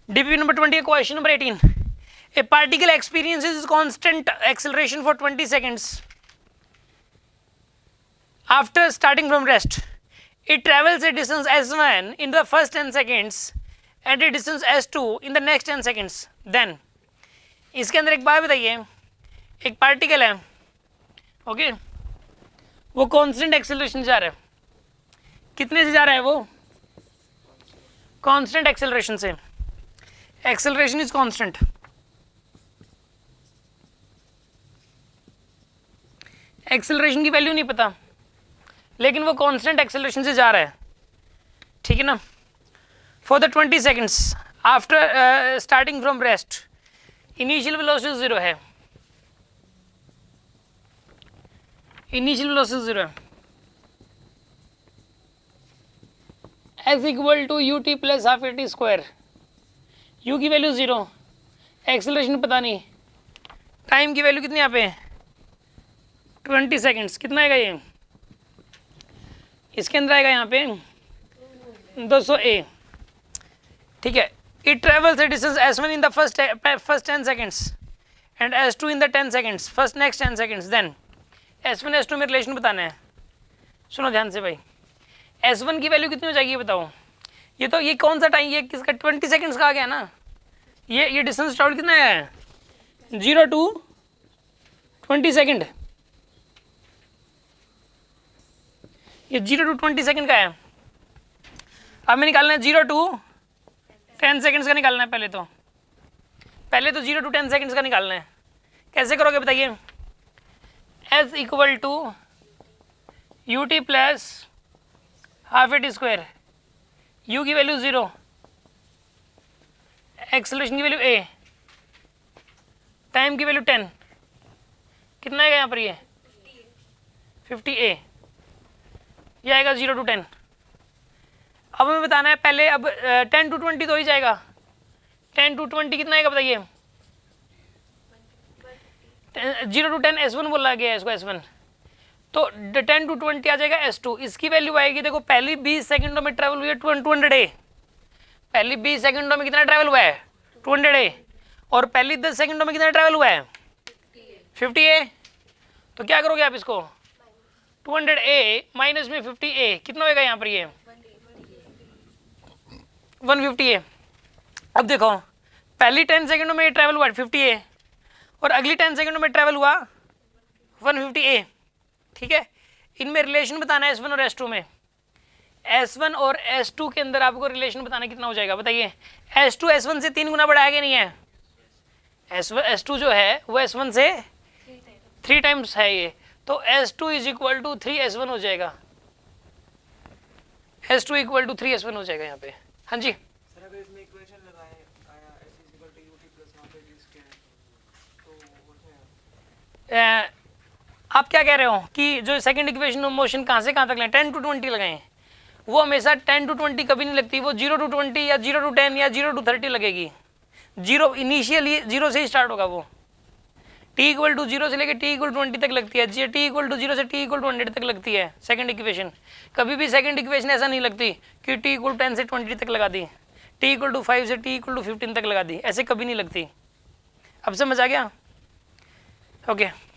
DPP number 20, question number 18. A particle experiences constant acceleration for 20 seconds. After starting from rest, it travels a distance s1 in the first 10 seconds and a distance s2 in the next 10 seconds. Then, इसके अंदर एक बात बताइए, एक particle है, okay, वो constant acceleration जा रहा है. कितने से जा रहा है वो? कांस्टेंट एक्सेलरेशन से. Acceleration is constant. एक्सेलरेशन की वैल्यू नहीं पता, लेकिन वो कांस्टेंट एक्सेलरेशन से जा रहा है, ठीक है ना. For the 20 seconds after starting from rest, initial velocity 0 है. इनिशियल वेलोसिटी 0 है. S equal to u t plus half a t square. U की वैल्यू 0, एक्सेलरेशन पता नहीं, टाइम की वैल्यू कितनी यहाँ पे 20 सेकेंड्स. कितना आएगा ये? इसके अंदर आएगा यहाँ पे 200 ए. ठीक है. It travels the distance s1 in the first 10 seconds and s2 in the 10 seconds, first next 10 seconds. Then s1 s2 में रिलेशन बताना है. सुनो ध्यान से भाई, s1 की वैल्यू कितनी हो जाएगी बताओ. ये कौन सा टाइम, ये किसका 20 सेकेंड्स का आ गया ना. ये डिस्टेंस ट्रेवल कितना है 0 to 20 सेकेंड. ये 0 to 20 सेकेंड का है. अब हमें निकालना है 0 to 10 सेकेंड्स का निकालना है. पहले तो 0 to 10 सेकेंड्स का निकालना है. कैसे करोगे बताइए? s equal to u t plus half a t square. u की वैल्यू 0, एक्सेलरेशन की वैल्यू a, टाइम की वैल्यू 10. कितना आएगा यहाँ पर? ये 50 a. ये आएगा 0 to 10. अब हमें बताना है पहले, अब 10 to 20 तो ही जाएगा. 10 to 20 कितना आएगा बताइए? 0 to 10 s1 बोला गया है इसको, s1. तो 10 to 20 आ जाएगा s2. इसकी वैल्यू आएगी, देखो पहली 20 सेकंडों में ट्रेवल हुई है 200 a. पहली 20 सेकंडों में कितना ट्रेवल हुआ है 200 a. और पहली 10 सेकंडों में कितना ट्रेवल हुआ है 50 a. तो क्या करोगे आप इसको? 200 a माइनस में 50 a कितना होगा यहाँ पर? ये 150 a. अब देखो पहली 10 सेकंडों में ये ट्रेवल हुआ 50 a और अगली 10 सेकंडों में ट्रेवल हुआ 150 a. ठीक है. इनमें रिलेशन बताना है s1 और s2 में. s1 और s2 के अंदर आपको रिलेशन बताना कितना हो जाएगा बताइए? s2 s1 से 3 गुना बड़ा है कि नहीं है? s2 जो है वो s1 से 3 टाइम्स है ये. तो s2 is equal to 3s1 हो जाएगा. s2 इक्वल टू 3s1 हो जाएगा यहाँ पे. हाँ जी. सर अगर इसमें इक्वेशन लगाए आया s equal to ut plus half a t square, तो उसमें आप क्या कह रहे हो कि जो सेकंड इक्वेशन ऑफ मोशन कहाँ से कहाँ तक लगाएं? 10 to 20 लगाएं. वो हमेशा 10 to 20 कभी नहीं लगती, वो 0 to 20 या 0 to 10 या 0 to 30 लगेगी. 0 इनिशियली 0 से ही स्टार्ट होगा. वो t इक्वल टू 0 से लेकर t इक्वल 20 तक लगती है. t इक्वल टू 0 से t इक्वल 100 तक लगती है सेकंड इक्वेशन. कभी भी सेकंड इक्वेशन ऐसा नहीं लगती कि t इक्वल 10 से 20 तक लगा दी, t इक्वल टू 5 से t इक्वल टू 15 तक लगा दी. ऐसे कभी नहीं लगती. अब समझ आ गया? ओके.